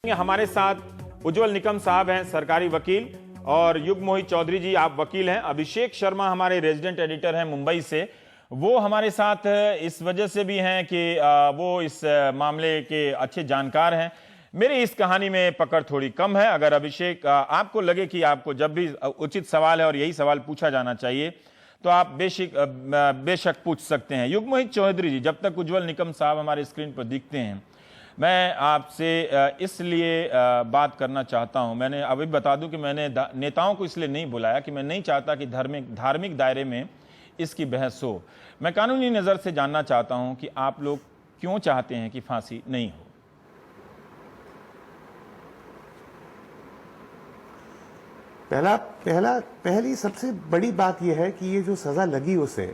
हमारे साथ उज्जवल निकम साहब हैं, सरकारी वकील, और युग मोहित चौधरी जी आप वकील हैं। अभिषेक शर्मा हमारे रेजिडेंट एडिटर हैं मुंबई से। वो हमारे साथ इस वजह से भी हैं कि वो इस मामले के अच्छे जानकार हैं। मेरी इस कहानी में पकड़ थोड़ी कम है। अगर अभिषेक आपको लगे कि आपको जब भी उचित सवाल है और यही सवाल पूछा जाना चाहिए तो आप बेशक पूछ सकते हैं। युग मोहित चौधरी जी, जब तक उज्जवल निकम साहब हमारे स्क्रीन पर दिखते हैं, मैं आपसे इसलिए बात करना चाहता हूं। मैंने अभी बता दूं कि मैंने नेताओं को इसलिए नहीं बुलाया कि मैं नहीं चाहता कि धार्मिक दायरे में इसकी बहस हो। मैं कानूनी नज़र से जानना चाहता हूं कि आप लोग क्यों चाहते हैं कि फांसी नहीं हो। पहली सबसे बड़ी बात यह है कि ये जो सजा लगी उसे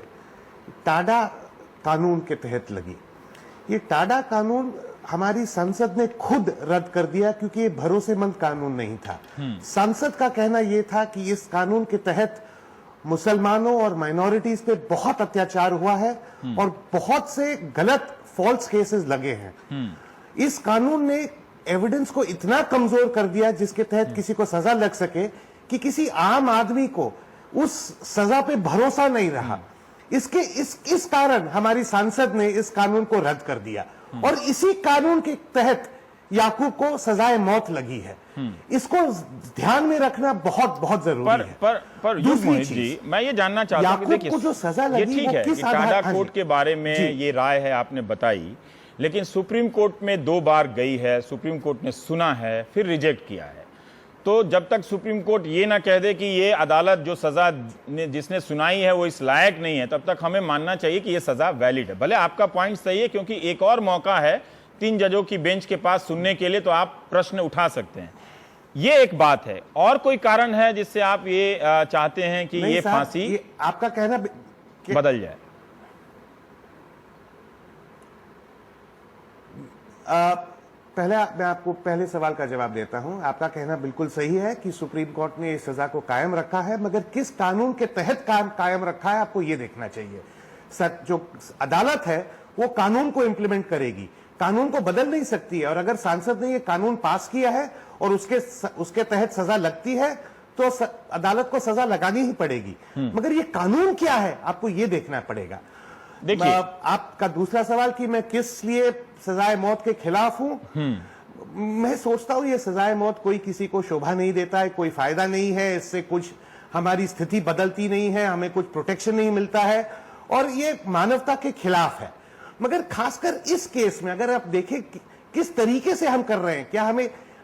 टाडा कानून के तहत लगी। ये टाडा कानून हमारी संसद ने खुद रद्द कर दिया क्योंकि ये भरोसेमंद कानून नहीं था। संसद का कहना यह था कि इस कानून के तहत मुसलमानों और माइनॉरिटीज पे बहुत अत्याचार हुआ है और बहुत से गलत फॉल्स केसेस लगे हैं। इस कानून ने एविडेंस को इतना कमजोर कर दिया जिसके तहत किसी को सजा लग सके कि किसी आम आदमी को उस सजा पे भरोसा नहीं रहा। इस कारण हमारी सांसद ने इस कानून को रद्द कर दिया और इसी कानून के तहत याकूब को सजाए मौत लगी है। इसको ध्यान में रखना बहुत बहुत जरूरी है। पर युग मोहित जी, मैं ये जानना चाहता हूं कि देखिए, को जो सजा लगी, ये ठीक है कि टाडा कोर्ट के बारे में ये राय है आपने बताई, लेकिन सुप्रीम कोर्ट में 2 बार गई है, सुप्रीम कोर्ट ने सुना है, फिर रिजेक्ट किया है। तो जब तक सुप्रीम कोर्ट ये ना कह दे कि ये अदालत जो सजा जिसने सुनाई है वो इस लायक नहीं है, तब तक हमें मानना चाहिए कि ये सजा वैलिड है। भले आपका पॉइंट सही है, क्योंकि एक और मौका है 3 जजों की बेंच के पास सुनने के लिए, तो आप प्रश्न उठा सकते हैं। ये एक बात है। और कोई कारण है जिससे आप ये चाहते हैं कि ये फांसी आपका कहना बदल जाए? पहले मैं आपको पहले सवाल का जवाब देता हूं। आपका कहना बिल्कुल सही है कि सुप्रीम कोर्ट ने इस सजा को कायम रखा है, मगर किस कानून के तहत कायम रखा है आपको यह देखना चाहिए। जो अदालत है वो कानून को इंप्लीमेंट करेगी, कानून को बदल नहीं सकती है। और अगर सांसद ने ये कानून पास किया है और उसके तहत सजा लगती है तो अदालत को सजा लगानी ही पड़ेगी। मगर ये कानून क्या है आपको ये देखना पड़ेगा। देखिए, आपका दूसरा सवाल कि मैं किस लिए सजाए मौत के खिलाफ हूं, मैं सोचता हूं ये सजाए मौत कोई किसी को शोभा नहीं देता है, कोई फायदा नहीं है, इससे कुछ हमारी स्थिति बदलती नहीं है, हमें कुछ प्रोटेक्शन नहीं मिलता है और ये मानवता के खिलाफ है। मगर खासकर इस केस में अगर आप देखें किस तरीके से हम कर रहे हैं, क्या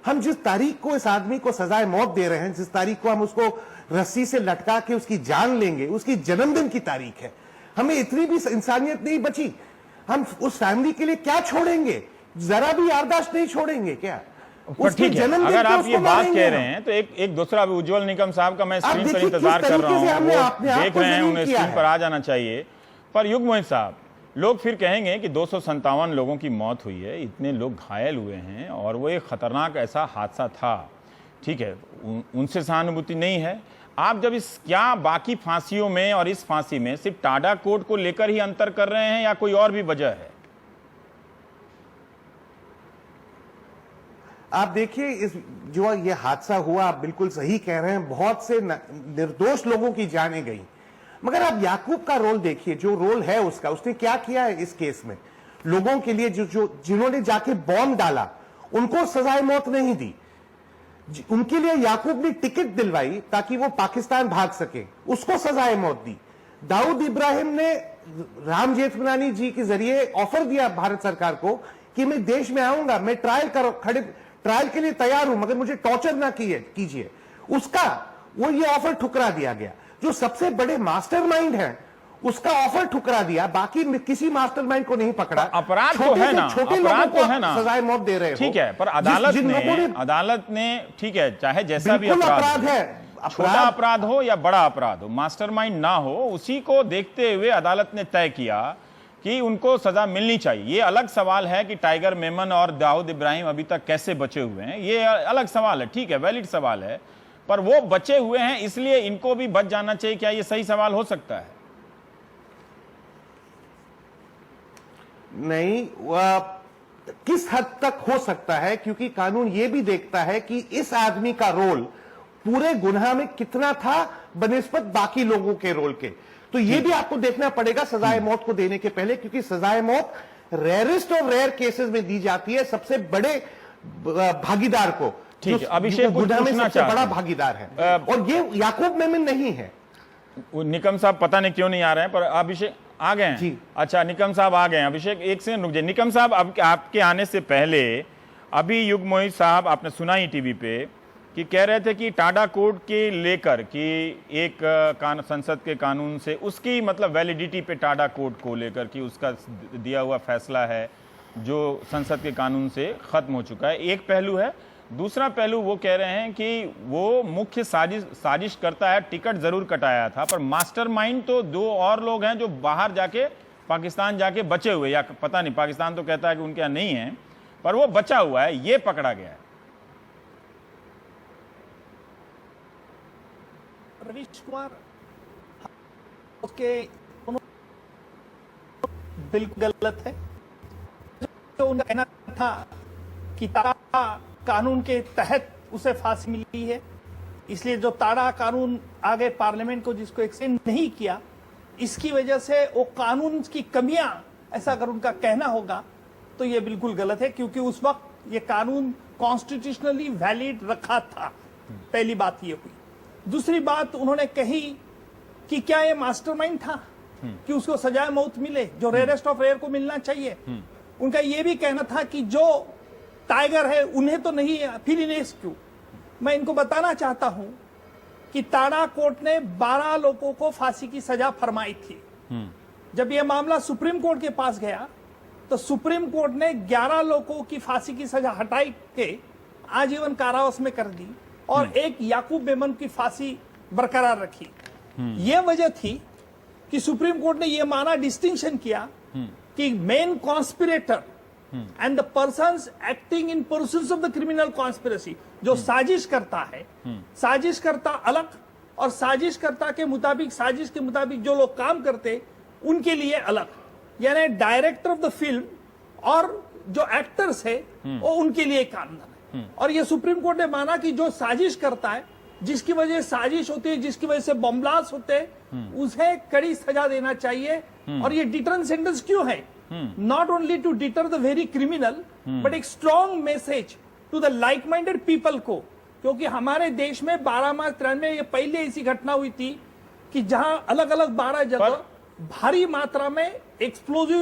हम जिस तारीख को इस आदमी को सजाए मौत दे रहे हैं, जिस तारीख को हम उसको रस्सी से लटका के उसकी जान लेंगे, उसकी जन्मदिन की तारीख है। हमें इतनी भी इंसानियत नहीं बची, हम उस फैमिली के लिए क्या छोड़ेंगे? जरा भी याददाश्त नहीं छोड़ेंगे क्या? ठीक है, अगर आप ये बात कह रहे हैं तो एक दूसरा भी उज्जवल निकम साहब का मैं स्क्रीन पर इंतजार कर रहा हूं, वो देख रहे हैं, उन्हें स्क्रीन पर आ जाना चाहिए। पर युग मोहित साहब, लोग फिर कहेंगे कि 257 लोगों की मौत हुई है, इतने लोग घायल हुए हैं और वो एक खतरनाक ऐसा हादसा था। ठीक है, उनसे सहानुभूति नहीं है। आप जब क्या बाकी फांसियों में और इस फांसी में सिर्फ टाडा कोर्ट को लेकर ही अंतर कर रहे हैं या कोई और भी वजह है? आप देखिए, जो ये हादसा हुआ, आप बिल्कुल सही कह रहे हैं, बहुत से निर्दोष लोगों की जानें गई। मगर आप याकूब का रोल देखिए, जो रोल है उसका, उसने क्या किया है इस केस में। लोगों के लिए जिन्होंने जाके बॉम्ब डाला उनको सजाए मौत नहीं दी, उनके लिए याकूब ने टिकट दिलवाई ताकि वो पाकिस्तान भाग सके, उसको सजाए मौत दी। दाऊद इब्राहिम ने राम जेठमलानी जी के जरिए ऑफर दिया भारत सरकार को कि मैं देश में आऊंगा, मैं ट्रायल के लिए तैयार हूं, मगर मुझे टॉर्चर ना कीजिए। उसका ये ऑफर ठुकरा दिया गया। जो सबसे बड़े मास्टरमाइंड हैं उसका ऑफर ठुकरा दिया, बाकी किसी मास्टरमाइंड को नहीं पकड़ा। अपराध तो है ना, अपराध तो है ना, सजाए मौत दे रहे हो, ठीक है, पर अदालत ने ठीक है, चाहे जैसा भी अपराध है, छोटा अपराध हो या बड़ा अपराध हो, मास्टरमाइंड ना हो, उसी को देखते हुए अदालत ने तय किया कि उनको सजा मिलनी चाहिए। ये अलग सवाल है कि टाइगर मेमन और दाऊद इब्राहिम अभी तक कैसे बचे हुए हैं, ये अलग सवाल है, ठीक है, वैलिड सवाल है, पर वो बचे हुए हैं इसलिए इनको भी बच जाना चाहिए। क्या ये सही सवाल हो सकता है? नहीं, किस हद तक हो सकता है, क्योंकि कानून यह भी देखता है कि इस आदमी का रोल पूरे गुनाह में कितना था बनिस्बत बाकी लोगों के रोल के। तो यह भी आपको देखना पड़ेगा सजाए मौत को देने के पहले, क्योंकि सजाए मौत रेयरेस्ट ऑफ रेयर केसेस में दी जाती है सबसे बड़े भागीदार को। ठीक है, अभिषेक गुनाह में सबसे बड़ा भागीदार है, और ये याकूब मेमन नहीं है। निकम साहब पता नहीं क्यों नहीं आ रहे हैं, पर अभिषेक आ गए हैं जी। अच्छा, निकम साहब आ गए हैं। अभिषेक एक सेकंड रुक जाइए। निकम साहब, अब आपके आने से पहले अभी युग मोहित साहब आपने सुना ही टीवी पे कि कह रहे थे कि टाडा कोड के लेकर कि एक संसद के कानून से उसकी मतलब वैलिडिटी पे टाडा कोड को लेकर कि उसका दिया हुआ फैसला है जो संसद के कानून से खत्म हो चुका है, एक पहलू है। दूसरा पहलू वो कह रहे हैं कि वो मुख्य साजिश करता है, टिकट जरूर कटाया था, पर मास्टरमाइंड तो दो और लोग हैं जो बाहर जाके पाकिस्तान जाके बचे हुए, या पता नहीं, पाकिस्तान तो कहता है कि उनके यहाँ नहीं है, पर वो बचा हुआ है, ये पकड़ा गया है। रवीश कुमार उसके बिल्कुल गलत है। तो उनका कहना था कि ताड़ा कानून के तहत उसे फांसी मिली है, इसलिए जो ताड़ा कानून आगे पार्लियामेंट को जिसको एक्सटेंड नहीं किया, इसकी वजह से वो कानून की कमियां, ऐसा अगर उनका कहना होगा तो ये बिल्कुल गलत है, क्योंकि उस वक्त ये कानून कॉन्स्टिट्यूशनली वैलिड रखा था। पहली बात ये हुई। दूसरी बात उन्होंने कही कि क्या ये मास्टरमाइंड था कि उसको सजाए मौत मिले, जो रेयरेस्ट ऑफ रेयर को मिलना चाहिए। उनका ये भी कहना था कि जो टाइगर है उन्हें तो नहीं है, फिर इन्हें क्यों। मैं इनको बताना चाहता हूं कि टाडा कोर्ट ने 12 लोगों को फांसी की सजा फरमाई थी। जब यह मामला सुप्रीम कोर्ट के पास गया तो सुप्रीम कोर्ट ने 11 लोगों की फांसी की सजा हटाई के आजीवन कारावास में कर दी और एक याकूब मेमन की फांसी बरकरार रखी। यह वजह थी कि सुप्रीम कोर्ट ने यह माना, डिस्टिंक्शन किया कि main conspirator and the persons acting in pursuit of the criminal conspiracy, जो साजिश करता है, साजिश करता अलग और साजिश करता के मुताबिक, साजिश के मुताबिक जो लोग काम करते उनके लिए अलग, यानी डायरेक्टर ऑफ द फिल्म और जो एक्टर्स है वो उनके लिए कानून है। और ये सुप्रीम कोर्ट ने माना कि जो साजिश करता है, जिसकी वजह से साजिश होती है, जिसकी वजह से बम ब्लास्ट होते हैं, उसे कड़ी सजा देना चाहिए। और ये डिटरेंट सेंटेंस क्यों है? Not only to deter the very criminal, but एक strong message to the like minded people को, क्योंकि हमारे देश में 12 मार्च 93 में ये पहले ऐसी घटना हुई थी कि जहां अलग अलग 12 जगह भारी मात्रा में एक्सप्लोजिव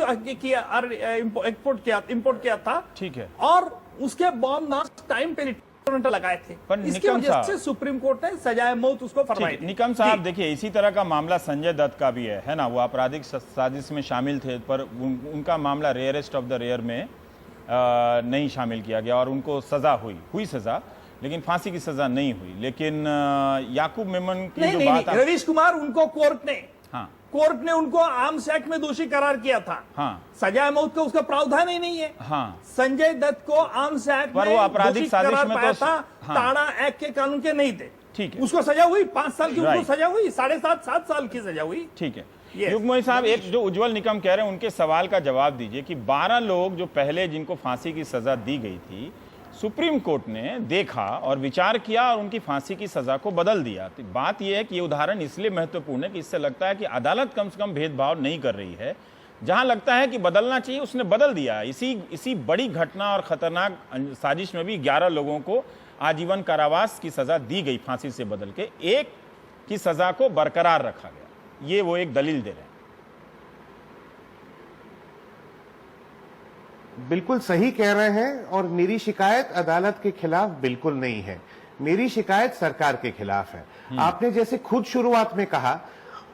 इंपोर्ट किया था। ठीक है। और उसके बॉम्ब टाइम पे लगाए थे, इसकी वजह से सुप्रीम कोर्ट ने सजाए मौत उसको फरमाई थी। निकम साहब देखिए, इसी तरह का मामला संजय दत्त का भी है ना, वो आपराधिक साजिश में शामिल थे, पर उनका मामला रेयरेस्ट ऑफ द रेयर में नहीं शामिल किया गया और उनको सजा हुई सजा, लेकिन फांसी की सजा नहीं हुई। लेकिन याकूब मेमन की जो बात, रवीश कुमार, उनको कोर्ट ने उनको आर्म्स एक्ट में दोषी करार किया था। सजाए मौत का उसका प्रावधान ही नहीं है। संजय दत्त को आर्म्स एक्ट पर वो आपराधिक साजिश में तो था, टाडा एक्ट के कानून के नहीं थे। ठीक है, उसको सजा हुई 5 साल की, उसको सजा हुई 7.5-7 साल की सजा हुई। ठीक है। युग मोहित साहब, एक जो उज्जवल निकम कह रहे हैं उनके सवाल का जवाब दीजिए कि 12 लोग जो पहले जिनको फांसी की सजा दी गई थी, सुप्रीम कोर्ट ने देखा और विचार किया और उनकी फांसी की सजा को बदल दिया। तो बात यह है कि ये उदाहरण इसलिए महत्वपूर्ण है कि इससे लगता है कि अदालत कम से कम भेदभाव नहीं कर रही है। जहां लगता है कि बदलना चाहिए उसने बदल दिया। इसी बड़ी घटना और खतरनाक साजिश में भी 11 लोगों को आजीवन कारावास की सजा दी गई, फांसी से बदल के एक की सजा को बरकरार रखा गया। ये वो एक दलील दे रहे हैं। बिल्कुल सही कह रहे हैं, और मेरी शिकायत अदालत के खिलाफ बिल्कुल नहीं है, मेरी शिकायत सरकार के खिलाफ है। आपने जैसे खुद शुरुआत में कहा,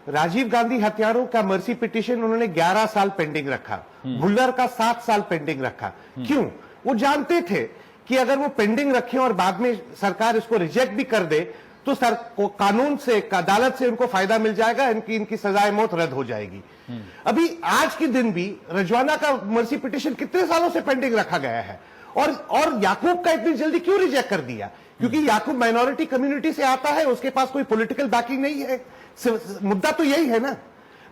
राजीव गांधी हत्यारों का मर्सी पिटीशन उन्होंने 11 साल पेंडिंग रखा, भुल्लर का 7 साल पेंडिंग रखा। क्यों? वो जानते थे कि अगर वो पेंडिंग रखें और बाद में सरकार इसको रिजेक्ट भी कर दे तो कानून से, अदालत से उनको फायदा मिल जाएगा, इनकी सजाए मौत रद्द हो जाएगी। अभी आज के दिन भी रजवाना का मर्सी पिटीशन कितने सालों से पेंडिंग रखा गया है, और याकूब का इतनी जल्दी क्यों रिजेक्ट कर दिया? क्योंकि याकूब माइनॉरिटी कम्युनिटी से आता है, उसके पास कोई पॉलिटिकल बैकिंग नहीं है। मुद्दा तो यही है ना।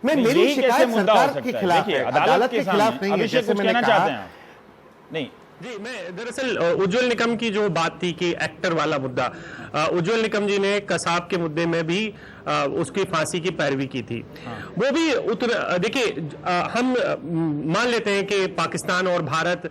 मेरी शिकायत सरकार के खिलाफ है, अदालत के खिलाफ नहीं है। जैसे मैंने कहा, नहीं, जी, मैं दरअसल उज्जवल निकम की जो बात थी कि एक्टर वाला मुद्दा, उज्जवल निकम जी ने कसाब के मुद्दे में भी उसकी फांसी की पैरवी की थी। वो भी देखिए, हम मान लेते हैं कि पाकिस्तान और भारत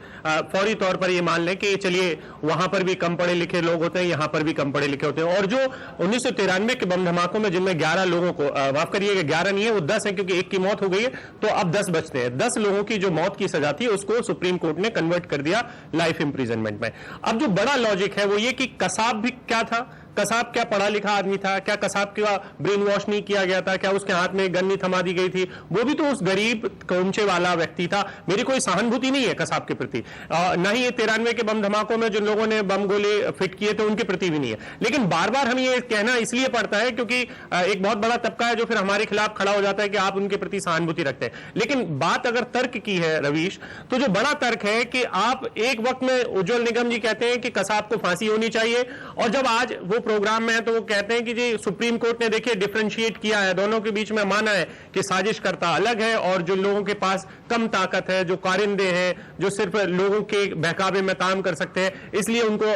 फौरी तौर पर ये मान लें कि चलिए वहां पर भी कम पढ़े लिखे लोग होते हैं, यहां पर भी कम पढ़े लिखे होते हैं, और जो 1993 के बम धमाकों में जिनमें 11 लोगों को, माफ करिएगा 11 नहीं है, वो 10 है क्योंकि एक की मौत हो गई है, तो अब 10 बचते हैं। 10 लोगों की जो मौत की सजा थी उसको सुप्रीम कोर्ट ने कन्वर्ट कर दिया लाइफ इंप्रिजनमेंट में। अब जो बड़ा लॉजिक है वो ये कि कसाब भी क्या था, कसाब क्या पढ़ा लिखा आदमी था, क्या कसाब का ब्रेन वॉश नहीं किया गया था, क्या उसके हाथ में गन नहीं थमा दी गई थी, वो भी तो उस गरीब कोमचे वाला व्यक्ति था। मेरी कोई सहानुभूति नहीं है कसाब के प्रति, ना ही ये 93 के बम धमाकों में जिन लोगों ने बम गोले फिट किए थे उनके प्रति भी नहीं है। लेकिन बार बार हमें ये कहना इसलिए पड़ता है क्योंकि एक बहुत बड़ा तबका है जो फिर हमारे खिलाफ खड़ा हो जाता है कि आप उनके प्रति सहानुभूति रखते हैं। लेकिन बात अगर तर्क की है रवीश, तो जो बड़ा तर्क है कि आप एक वक्त में उज्जवल निगम जी कहते हैं कि कसाब को फांसी होनी चाहिए, और जब आज वो प्रोग्राम में है तो वो कहते हैं कि जी सुप्रीम कोर्ट ने देखिए डिफरेंशिएट किया है, दोनों के बीच में माना है कि साजिश करता अलग है और जो लोगों के पास कम ताकत है, जो कारिंदे हैं, जो सिर्फ लोगों के बहकावे में काम कर सकते हैं, इसलिए उनको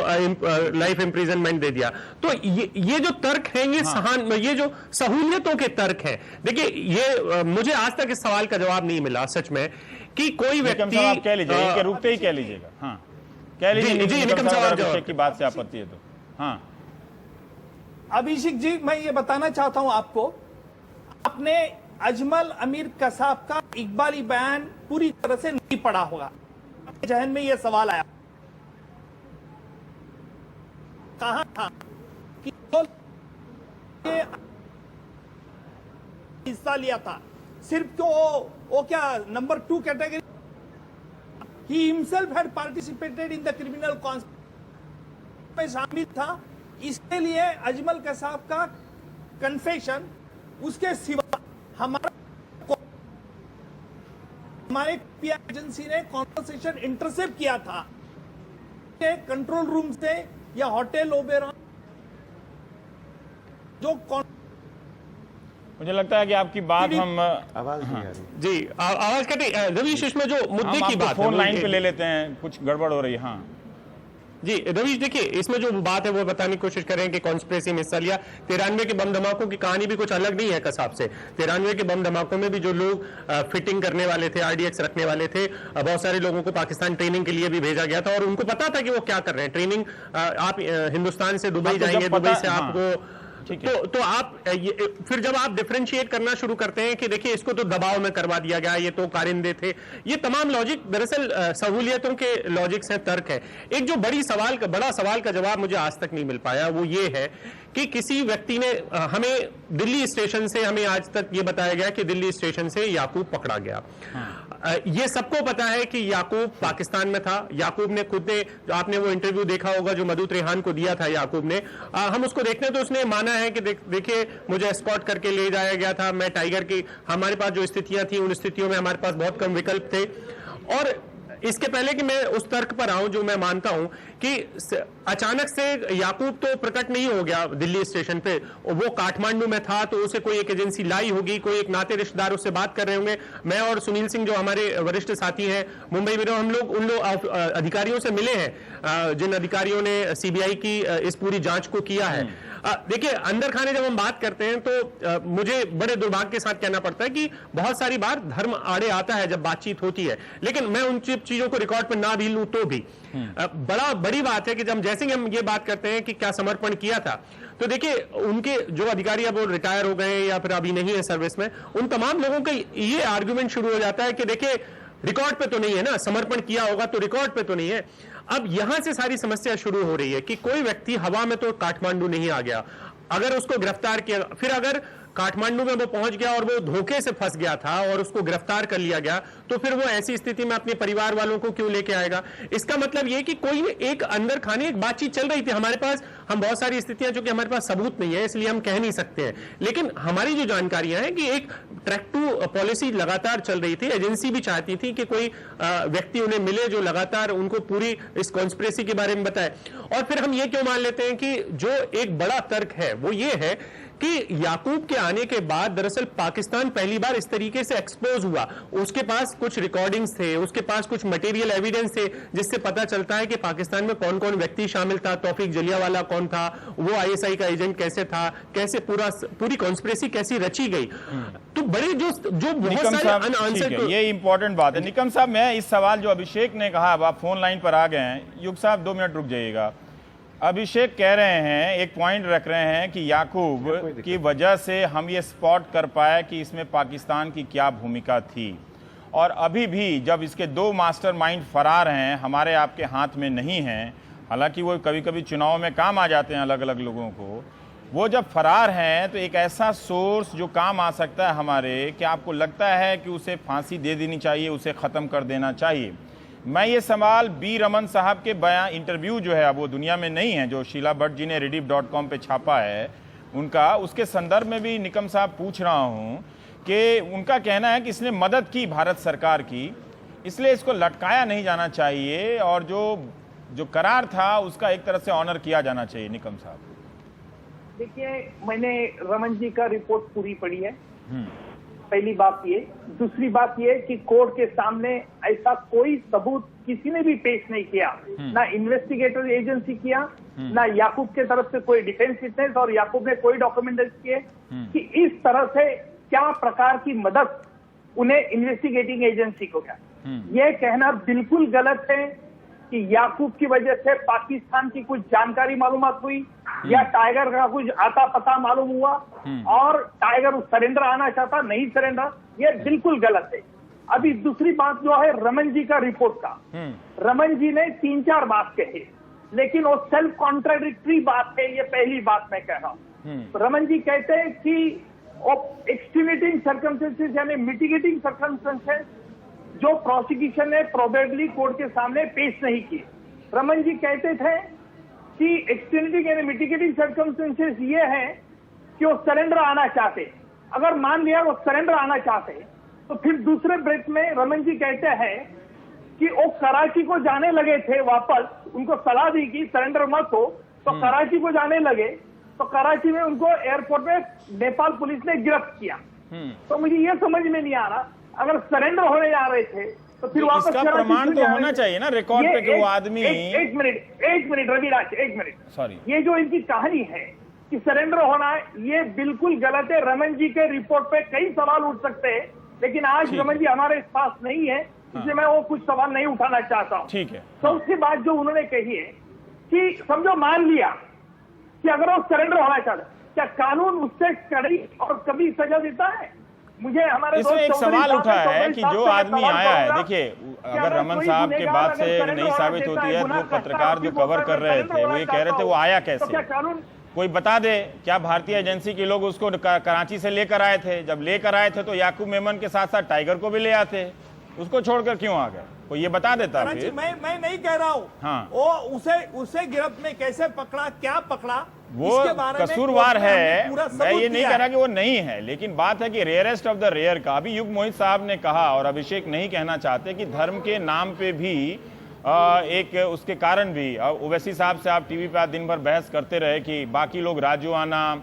लाइफ इंप्रिजनमेंट दे दिया। तो ये जो तर्क है, ये जो सहूलियतों के तर्क है, देखिए ये मुझे आज तक इस सवाल का जवाब नहीं मिला सच में कि कोई व्यक्ति कह लीजिए, रुकते ही कह लीजिएगा। हाँ, कह लीजिए जी, निकम साहब अभिषेक की बात से आपत्ति है तो। हाँ, अभिषेक जी, मैं ये बताना चाहता हूं आपको, आपने अजमल अमीर कसाब का इकबाली बयान पूरी तरह से नहीं पढ़ा होगा। जहन में ये सवाल आया, कहां था कि हिस्सा लिया था, सिर्फ तो वो क्या number 2 category, he himself had participated in the criminal conspiracy में शामिल था, इसके लिए अजमल कसाब का कन्फेशन, उसके सिवा हमारे पीआई एजेंसी ने कॉन्वर्सेशन इंटरसेप्ट किया था कंट्रोल रूम से या होटल ओबेरॉन, जो मुझे लगता है कि आपकी बात हम आवाज नहीं आ रही जी, आवाज कटी रवीश, इसमें जो मुद्दे की बात फोन लाइन पे ले लेते हैं, कुछ गड़बड़ हो रही है। हाँ जी रवीश, देखिए इसमें जो बात है वो बताने की कोशिश करें कि कॉन्स्पिरेसी में हिस्सा लिया। 93 के बम धमाकों की कहानी भी कुछ अलग नहीं है कसाब से। 93 के बम धमाकों में भी जो लोग फिटिंग करने वाले थे, आरडीएक्स रखने वाले थे, बहुत सारे लोगों को पाकिस्तान ट्रेनिंग के लिए भी भेजा गया था और उनको पता था कि वो क्या कर रहे हैं। ट्रेनिंग आप हिंदुस्तान से दुबई जाएंगे, दुबई से आपको तो आप फिर जब आप डिफरेंशिएट करना शुरू करते हैं कि देखिए इसको तो दबाव में करवा दिया गया, ये तो कारिंदे थे, ये तमाम लॉजिक दरअसल सहूलियतों के लॉजिक्स हैं, तर्क है। एक जो बड़ा सवाल का जवाब मुझे आज तक नहीं मिल पाया वो ये है कि किसी व्यक्ति ने हमें दिल्ली स्टेशन से, हमें आज तक ये बताया गया कि दिल्ली स्टेशन से याकूब पकड़ा गया। ये सबको पता है कि याकूब पाकिस्तान में था। याकूब ने खुद ने, आपने वो इंटरव्यू देखा होगा जो मधु त्रेहान को दिया था याकूब ने, हम उसको देखने तो उसने माना है कि देखिए मुझे स्पॉट करके ले जाया गया था, मैं टाइगर की, हमारे पास जो स्थितियां थी उन स्थितियों में हमारे पास बहुत कम विकल्प थे। और इसके पहले कि मैं उस तर्क पर आऊं जो मैं मानता हूं कि अचानक से याकूब तो प्रकट नहीं हो गया दिल्ली स्टेशन पे, वो काठमांडू में था तो उसे कोई एक एजेंसी लाई होगी, कोई एक नाते रिश्तेदार उससे बात कर रहे होंगे। मैं और सुनील सिंह जो हमारे वरिष्ठ साथी हैं मुंबई में, हम लोग उन अधिकारियों से मिले हैं जिन अधिकारियों ने सीबीआई की इस पूरी जांच को किया है। देखिए अंदर खाने जब हम बात करते हैं तो मुझे बड़े दुर्भाग्य के साथ कहना पड़ता है कि बहुत सारी बार धर्म आड़े आता है जब बातचीत होती है, लेकिन मैं उन चीजों को रिकॉर्ड पर ना भी लूं तो भी बड़ी बात है कि जब जैसे ही हम ये बात करते हैं कि क्या समर्पण किया था, तो देखिए उनके जो अधिकारी अब वो रिटायर हो गए या फिर अभी नहीं है सर्विस में, उन तमाम लोगों का ये आर्गुमेंट शुरू हो जाता है कि देखिए रिकॉर्ड पे तो नहीं है ना, समर्पण किया होगा तो रिकॉर्ड पे तो नहीं है। अब यहां से सारी समस्या शुरू हो रही है कि कोई व्यक्ति हवा में तो काठमांडू नहीं आ गया, अगर उसको गिरफ्तार किया, फिर अगर काठमांडू में वो पहुंच गया और वो धोखे से फंस गया था और उसको गिरफ्तार कर लिया गया, तो फिर वो ऐसी स्थिति में अपने परिवार वालों को क्यों लेके आएगा? इसका मतलब ये कि कोई एक अंदर खाने एक बातचीत चल रही थी, हमारे पास हम बहुत सारी स्थितियां जो कि हमारे पास सबूत नहीं है इसलिए हम कह नहीं सकते हैं, लेकिन हमारी जो जानकारियां हैं कि एक ट्रैक टू पॉलिसी लगातार चल रही थी। एजेंसी भी चाहती थी कि कोई व्यक्ति उन्हें मिले जो लगातार उनको पूरी इस कॉन्स्पिरेसी के बारे में बताए। और फिर हम ये क्यों मान लेते हैं कि जो एक बड़ा तर्क है वो ये है कि याकूब के आने के बाद दरअसल पाकिस्तान पहली बार इस तरीके से एक्सपोज हुआ। उसके पास कुछ रिकॉर्डिंग्स थे, उसके पास कुछ मटेरियल एविडेंस थे जिससे पता चलता है कि पाकिस्तान में कौन कौन व्यक्ति शामिल था, तौफीक जलियावाला कौन था, वो आईएसआई का एजेंट कैसे था, कैसे पूरी कॉन्स्पिरेसी कैसी रची गई। तो बड़े जो बहुत सारे अनआंसर्ड, ये इंपॉर्टेंट बात है। निकम साहब, मैं इस सवाल जो अभिषेक ने कहा, अब आप फोन लाइन पर आ गए हैं, युग साहब 2 मिनट रुक जाइएगा। अभिषेक कह रहे हैं, एक पॉइंट रख रहे हैं कि याकूब की वजह से हम ये स्पॉट कर पाए कि इसमें पाकिस्तान की क्या भूमिका थी, और अभी भी जब इसके 2 मास्टरमाइंड फरार हैं, हमारे आपके हाथ में नहीं हैं, हालांकि वो कभी कभी चुनाव में काम आ जाते हैं अलग अलग लोगों को, वो जब फरार हैं तो एक ऐसा सोर्स जो काम आ सकता है हमारे, कि आपको लगता है कि उसे फांसी दे देनी चाहिए, उसे ख़त्म कर देना चाहिए। मैं ये सवाल बी रमन साहब के बयान, इंटरव्यू जो है, अब वो दुनिया में नहीं है, जो शीला भट्ट जी ने rediff.com पे छापा है उनका, उसके संदर्भ में भी निकम साहब पूछ रहा हूँ कि उनका कहना है कि इसने मदद की भारत सरकार की, इसलिए इसको लटकाया नहीं जाना चाहिए, और जो करार था उसका एक तरह से ऑनर किया जाना चाहिए। निकम साहब, देखिए, मैंने रमन जी का रिपोर्ट पूरी पढ़ी है, पहली बात ये। दूसरी बात ये कि कोर्ट के सामने ऐसा कोई सबूत किसी ने भी पेश नहीं किया, ना इन्वेस्टिगेटर एजेंसी किया, ना याकूब के तरफ से कोई डिफेंस विटनेस, और याकूब ने कोई डॉक्यूमेंट किए कि इस तरह से क्या प्रकार की मदद उन्हें इन्वेस्टिगेटिंग एजेंसी को क्या। यह कहना बिल्कुल गलत है कि याकूब की वजह से पाकिस्तान की कुछ जानकारी मालूमात हुई या टाइगर का कुछ आता पता मालूम हुआ और टाइगर सरेंडर आना चाहता, नहीं सरेंडर, ये बिल्कुल गलत है। अभी दूसरी बात जो है रमन जी का रिपोर्ट का, रमन जी ने 3-4 बात कही, लेकिन वो सेल्फ कॉन्ट्राडिक्टरी बात है, ये पहली बात मैं कह रहा हूँ। रमन जी कहते हैं कि एक्सटीन्यूटिंग सर्कमस्टेंसेस यानी मिटिगेटिंग सर्कमस्टेंसेस जो प्रोसिक्यूशन ने प्रोबेबली कोर्ट के सामने पेश नहीं किए। रमन जी कहते थे कि एक्सटीन्यूटिंग यानी मिटिगेटिंग सर्कमस्टेंसेस ये है कि वो सरेंडर आना चाहते, अगर मान लिया वो सरेंडर आना चाहते, तो फिर दूसरे ब्रेथ में रमन जी कहते हैं कि वो कराची को जाने लगे थे वापस, उनको सलाह दी कि सरेंडर मत हो, तो कराची को जाने लगे, तो कराची में उनको एयरपोर्ट में नेपाल पुलिस ने गिरफ्त किया। तो मुझे ये समझ में नहीं आ रहा, अगर सरेंडर होने जा रहे थे तो फिर वापस इसका प्रमाण तो होना चाहिए ना रिकॉर्ड पे कि वो आदमी। एक मिनट रविराज, एक मिनट, सॉरी, ये जो इनकी कहानी है कि सरेंडर होना, ये बिल्कुल गलत है। रमन जी के रिपोर्ट पे कई सवाल उठ सकते हैं, लेकिन आज रमन जी हमारे पास नहीं है, इसलिए मैं वो कुछ सवाल नहीं उठाना चाहता हूँ। ठीक है। सबसे बात जो उन्होंने कही है कि समझो मान लिया कि अगर वो सरेंडर होना चाहता, क्या कानून उससे कड़ी और कभी सजा देता है? मुझे हमारे इसमें एक सवाल उठा है कि जो आदमी आया है, देखिए, अगर रमन साहब के बाद से नहीं साबित होती है, तो पत्रकार जो कवर कर रहे थे वो ये कह रहे थे वो आया कैसे, कोई बता दे। क्या भारतीय एजेंसी के लोग उसको कराची से लेकर आए थे? जब लेकर आए थे तो याकूब मेमन के साथ साथ टाइगर को भी ले आते, उसको छोड़कर क्यों आ गए? कोई ये बता देता फिर। मैं नहीं कह रहा हूँ, हाँ, वो उसे गिरफ्त में कैसे पकड़ा, क्या पकड़ा, वो कसूरवार है। मैं ये नहीं कह रहा कि वो नहीं है, लेकिन बात है कि रेयरेस्ट ऑफ द रेयर का अभी युग मोहित साहब ने कहा, और अभिषेक नहीं कहना चाहते कि धर्म के नाम पे भी एक उसके कारण भी, ओवैसी साहब से आप टीवी पे दिन भर बहस करते रहे कि बाकी लोग राजू आना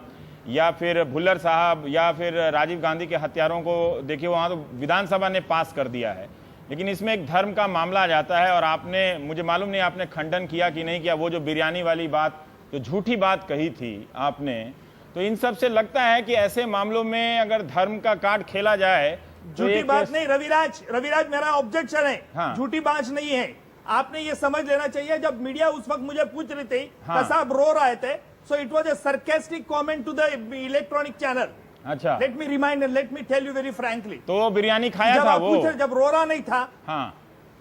या फिर भुल्लर साहब या फिर राजीव गांधी के हत्यारों को देखिए, वहां तो विधानसभा ने पास कर दिया है, लेकिन इसमें एक धर्म का मामला आ जाता है। और आपने, मुझे मालूम नहीं आपने खंडन किया कि नहीं किया, वो जो बिरयानी वाली बात, जो झूठी बात कही थी आपने, तो इन सब से लगता है कि ऐसे मामलों में अगर धर्म का कार्ड खेला जाए, झूठी बात नहीं रविराज, मेरा ऑब्जेक्शन है, हाँ, झूठी बात नहीं है। आपने ये समझ लेना चाहिए, जब मीडिया उस वक्त मुझे पूछ रहे थे, हाँ, कसाब रो रहे थे, so it was a sarcastic comment to the electronic channel। अच्छा, let me tell you very frankly, तो वो बिरयानी खाया था वो, जब रो रहा नहीं था, हाँ,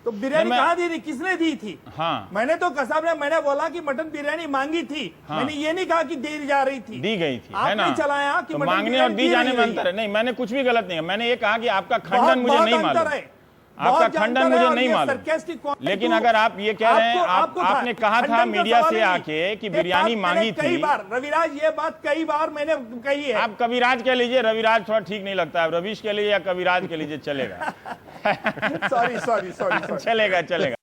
तो बिरयानी कहाँ दी थी, किसने दी थी? हाँ, मैंने तो कसाब ने, मैंने बोला कि मटन बिरयानी मांगी थी, हाँ, मैंने ये नहीं कहा कि दी जा रही थी, दी गई थी, है ना? चलाया कि तो मांगने और दी जाने में अंतर है। नहीं, मैंने कुछ भी गलत नहीं है, मैंने ये कहा कि आपका खंडन मुझे नहीं मालूम है। आपका खंडन मुझे नहीं मालूम, sarcastic comment लेकिन तो अगर आप ये कह रहे हैं, आपको था। आपने कहा था खंडन का मीडिया सवाल से नहीं। आके कि ये बिरयानी बात मांगी मैंने कई थी। बार, रविराज, ये बात कई बार मैंने कही है। आप कविराज कह लीजिए, रविराज थोड़ा ठीक नहीं लगता है, रवीश कह लीजिए या कविराज कह लीजिए, चलेगा। सॉरी चलेगा चलेगा।